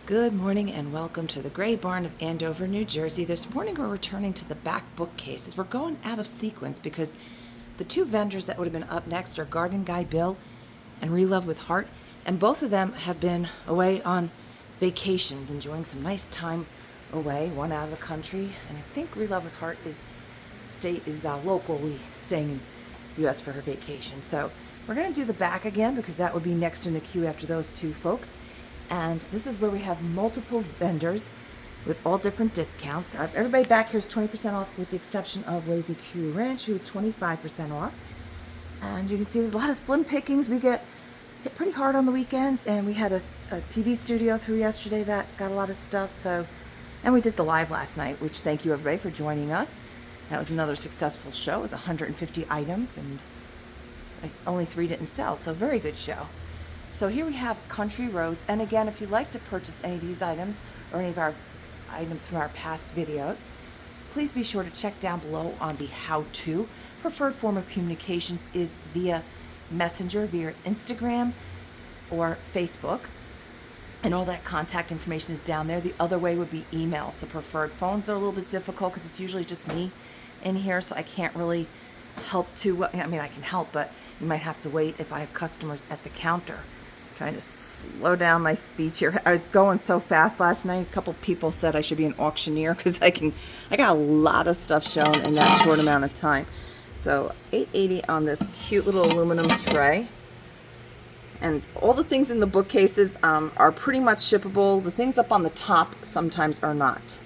Good morning and welcome to the Gray Barn of Andover, New Jersey. This morning we're returning to the back bookcases. We're going out of sequence because the two vendors that would have been up next are Garden Guy Bill and Relove with Heart, and both of them have been away on vacations, enjoying some nice time away, one out of the country, and I think Relove with Heart is locally staying in the U.S. for her vacation. So we're going to do the back again because that would be next in the queue after those two folks. And this is where we have multiple vendors with all different discounts. Everybody back here is 20% off with the exception of Lazy Q Ranch, who is 25% off. And you can see there's a lot of slim pickings. We get hit pretty hard on the weekends, and we had a TV studio through yesterday that got a lot of stuff. And we did the live last night, which thank you everybody for joining us. That was another successful show. It was 150 items, and only 3 didn't sell, so very good show. So here we have Country Roads, and again, if you'd like to purchase any of these items or any of our items from our past videos, please be sure to check down below on the how-to. Preferred form of communications is via Messenger, via Instagram or Facebook, and all that contact information is down there. The other way would be emails. The preferred phones are a little bit difficult because it's usually just me in here, so I can't really help too. I mean, I can help, but you might have to wait if I have customers at the counter. Trying to slow down my speech here. I was going so fast last night. A couple people said I should be an auctioneer because I got a lot of stuff shown in that short amount of time. So $8.80 on this cute little aluminum tray. And all the things in the bookcases are pretty much shippable. The things up on the top sometimes are not.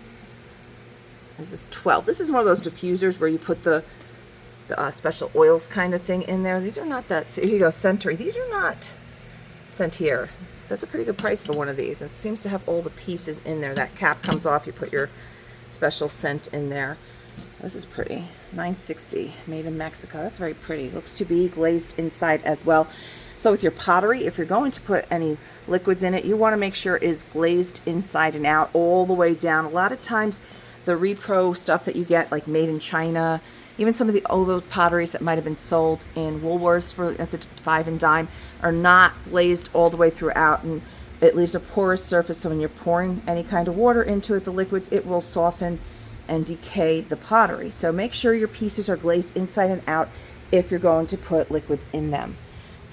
This is $12. This is one of those diffusers where you put the special oils kind of thing in there. These are not that. So here you go, Century. These are not sent here. That's a pretty good price for one of these. It seems to have all the pieces in there. That cap comes off. You put your special scent in there. This is pretty. $9.60, made in Mexico. That's very pretty. Looks to be glazed inside as well. So with your pottery, if you're going to put any liquids in it, you want to make sure it is glazed inside and out all the way down. A lot of times the repro stuff that you get, like made in China, even some of the older potteries that might have been sold in Woolworths at the 5 and dime are not glazed all the way throughout, and it leaves a porous surface, so when you're pouring any kind of water into it, the liquids, it will soften and decay the pottery. So make sure your pieces are glazed inside and out if you're going to put liquids in them.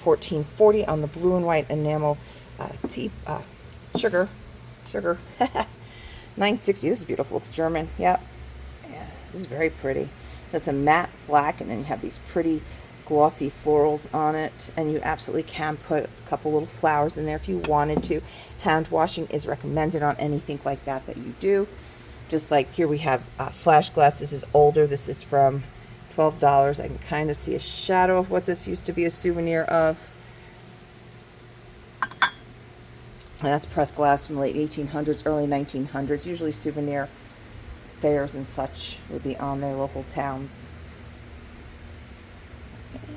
$14.40 on the blue and white enamel sugar. $9.60. This is beautiful. It's German. Yep. Yeah, this is very pretty. So it's a matte black, and then you have these pretty glossy florals on it, and you absolutely can put a couple little flowers in there if you wanted to. Hand washing is recommended on anything like that you do. Just like here we have flash glass. This is older. This is from $12. I can kind of see a shadow of what this used to be a souvenir of. And that's pressed glass from the late 1800s, early 1900s. Usually souvenir fairs and such would be on their local towns. Okay.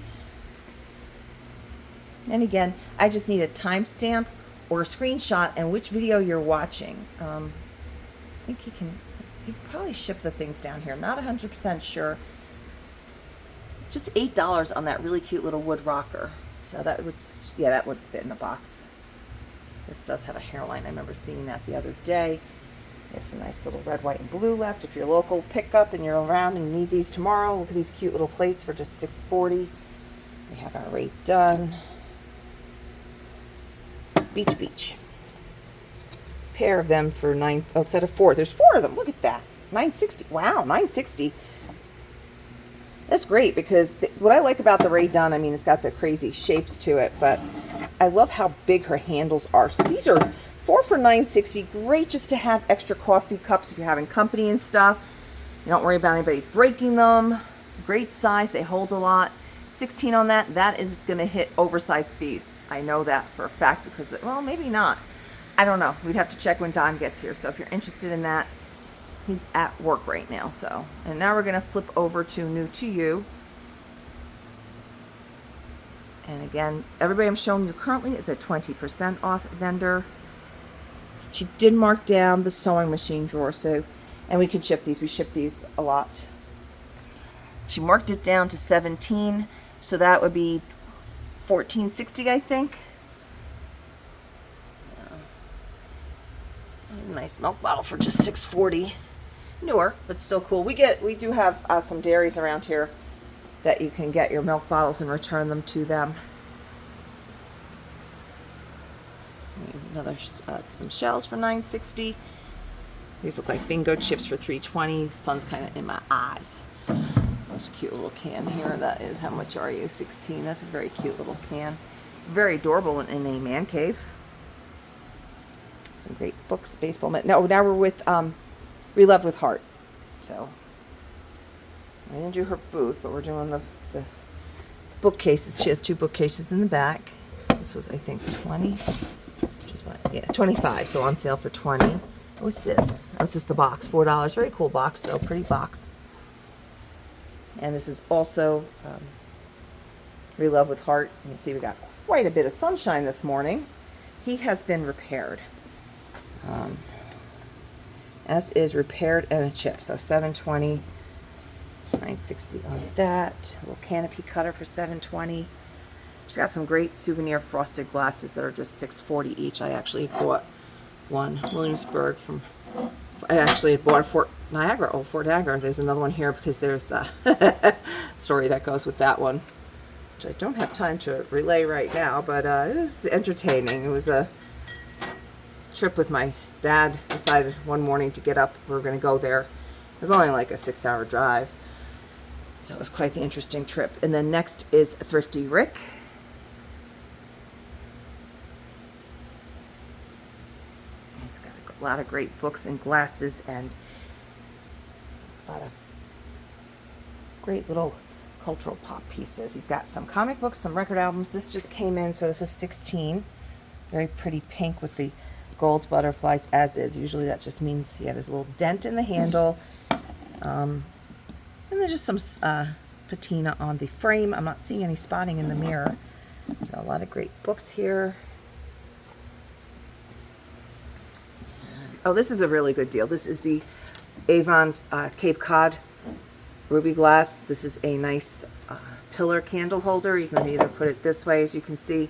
And again, I just need a timestamp or a screenshot and which video you're watching. I think you can probably ship the things down here. I'm not 100% sure. Just $8 on that really cute little wood rocker. So that would fit in a box. This does have a hairline. I remember seeing that the other day. We have some nice little red, white, and blue left. If you're local pickup and you're around and you need these tomorrow, look at these cute little plates for just $6.40. We have our rate done. Beach. Pair of them for set of 4. There's 4 of them. Look at that. $9.60. Wow, $9.60. That's great because what I like about the Rae Dunn, I mean, it's got the crazy shapes to it, but I love how big her handles are. So these are 4 for $9.60. Great just to have extra coffee cups if you're having company and stuff. You don't worry about anybody breaking them. Great size. They hold a lot. 16 on that. That is going to hit oversized fees. I know that for a fact because, well, maybe not. I don't know. We'd have to check when Don gets here. So if you're interested in that, he's at work right now. So, and now we're going to flip over to New to You. And again, everybody I'm showing you currently is a 20% off vendor. She did mark down the sewing machine drawer, so, and we can ship these. We ship these a lot. She marked it down to 17, so that would be $14.60, I think. Nice milk bottle for just $6.40. Newer, but still cool. We do have some dairies around here that you can get your milk bottles and return them to them. Another some shells for $9.60. These look like bingo chips for $3.20. The sun's kind of in my eyes. That's a cute little can here. That is, how much are you? 16. That's a very cute little can. Very adorable in a man cave. Some great books, baseball. Now we're with Relove with Heart. So I didn't do her booth, but we're doing the bookcases. She has 2 bookcases in the back. This was, I think, 20. Which is what? Yeah, 25. So on sale for 20. What's this? Oh, it's just the box. $4. Very cool box, though. Pretty box. And this is also Relove with Heart. You can see we got quite a bit of sunshine this morning. He has been repaired. As is repaired and a chip. So $7.20, $9.60 on that. A little canopy cutter for $7.20. She's got some great souvenir frosted glasses that are just $6.40 each. I actually bought one Williamsburg from. I actually bought Fort Niagara. Oh, Fort Niagara. There's another one here because there's a story that goes with that one, which I don't have time to relay right now. But it was entertaining. It was a trip with my dad. Decided one morning to get up. We were going to go there. It was only like a 6-hour drive. So it was quite the interesting trip. And then next is Thrifty Rick. He's got a lot of great books and glasses and a lot of great little cultural pop pieces. He's got some comic books, some record albums. This just came in, so this is 16. Very pretty pink with the gold butterflies, as is. Usually that just means, yeah, there's a little dent in the handle. And there's just some patina on the frame. I'm not seeing any spotting in the mirror. So a lot of great books here. Oh, this is a really good deal. This is the Avon Cape Cod ruby glass. This is a nice pillar candle holder. You can either put it this way, as you can see,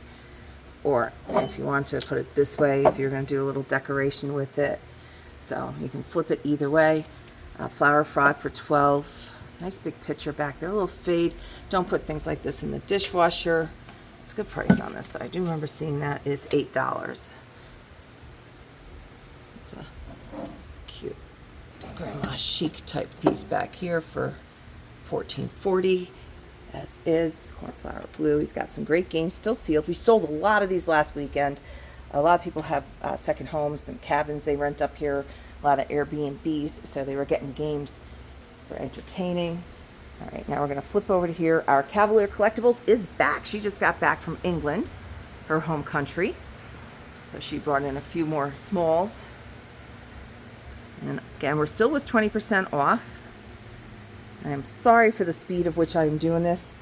or if you want to put it this way, if you're going to do a little decoration with it. So you can flip it either way. Flower frog for $12. Nice big picture back there. A little fade. Don't put things like this in the dishwasher. It's a good price on this, though. I do remember seeing that is $8. It's a cute grandma chic type piece back here for $14.40. As is, cornflower blue. He's got some great games still sealed. We sold a lot of these last weekend. A lot of people have second homes and cabins they rent up here. A lot of Airbnbs, so they were getting games for entertaining. All right, now we're going to flip over to here. Our Cavalier Collectibles is back. She just got back from England, her home country. So she brought in a few more smalls. And again, we're still with 20% off. I'm sorry for the speed of which I'm doing this.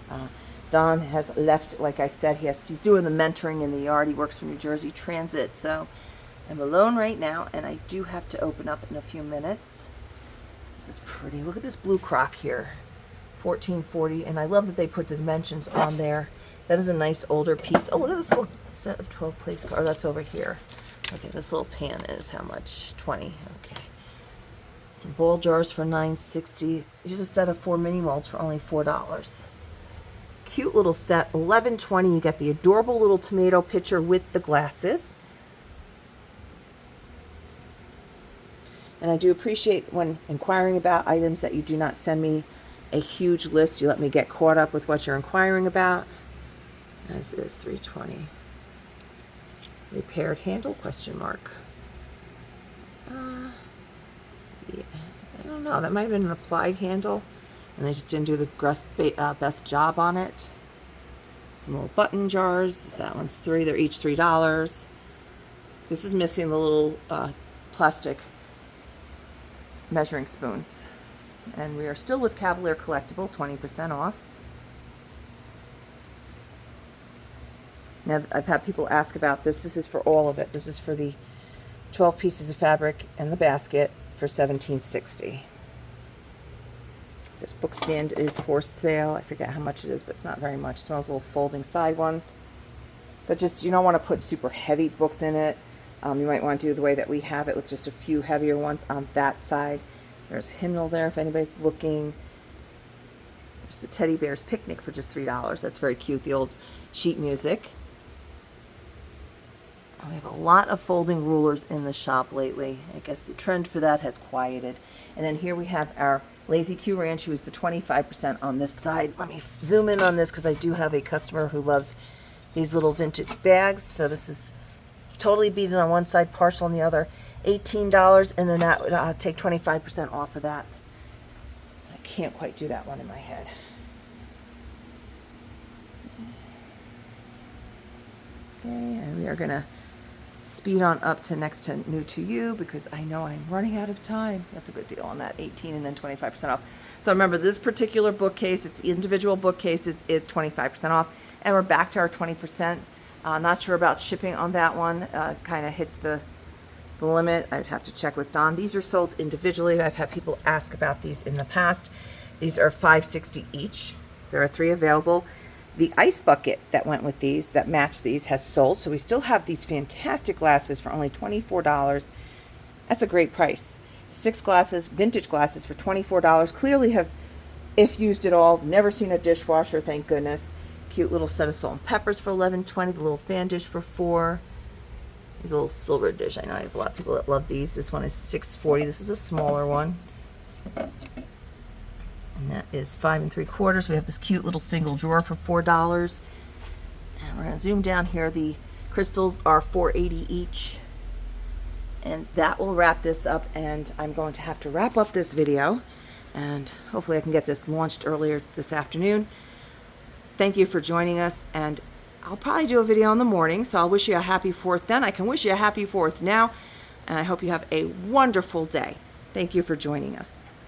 Don has left, like I said, he's doing the mentoring in the yard. He works for New Jersey Transit, so I'm alone right now, and I do have to open up in a few minutes. This is pretty. Look at this blue crock here, $14.40, and I love that they put the dimensions on there. That is a nice older piece. Oh, look at this little set of 12 place cards. Oh, that's over here. Okay, this little pan is how much? 20. Okay. Some bowl jars for $9.60. Here's a set of 4 mini molds for only $4. Cute little set, $11.20. You get the adorable little tomato pitcher with the glasses. And I do appreciate when inquiring about items that you do not send me a huge list. You let me get caught up with what you're inquiring about. As is $3.20. Repaired handle, question mark. Yeah, I don't know. That might have been an applied handle, and they just didn't do the best job on it. Some little button jars. That one's $3. They're each $3. This is missing the little plastic measuring spoons. And we are still with Cavalier Collectible, 20% off. Now, I've had people ask about this. This is for all of it. This is for the 12 pieces of fabric and the basket for $17.60. This book stand is for sale. I forget how much it is, but it's not very much. It's one of those little folding side ones. But just, you don't want to put super heavy books in it. You might want to do the way that we have it with just a few heavier ones on that side. There's a hymnal there if anybody's looking. There's the Teddy Bear's Picnic for just $3. That's very cute, the old sheet music. We have a lot of folding rulers in the shop lately. I guess the trend for that has quieted. And then here we have our Lazy Q Ranch, who is the 25% on this side. Let me zoom in on this because I do have a customer who loves these little vintage bags. So this is totally beaded on one side, partial on the other. $18, and then that would take 25% off of that. So I can't quite do that one in my head. Okay, and we are going to speed on up to next to New to You because I know I'm running out of time. That's a good deal on that, 18 and then 25% off. So remember, this particular bookcase, it's individual bookcases, is 25% off. And we're back to our 20%. Not sure about shipping on that one. Kind of hits the limit. I'd have to check with Don. These are sold individually. I've had people ask about these in the past. These are $5.60 each. There are 3 available. The ice bucket that went with these, that matched these, has sold. So we still have these fantastic glasses for only $24. That's a great price. 6 glasses, vintage glasses for $24. Clearly have, if used at all, never seen a dishwasher, thank goodness. Cute little set of salt and peppers for $11.20. The little fan dish for $4. There's a little silver dish. I know I have a lot of people that love these. This one is $6.40. This is a smaller one. And that is 5 3/4. We have this cute little single drawer for $4. And we're going to zoom down here. The crystals are $4.80 each. And that will wrap this up. And I'm going to have to wrap up this video. And hopefully I can get this launched earlier this afternoon. Thank you for joining us. And I'll probably do a video in the morning. So I'll wish you a happy 4th then. I can wish you a happy 4th now. And I hope you have a wonderful day. Thank you for joining us.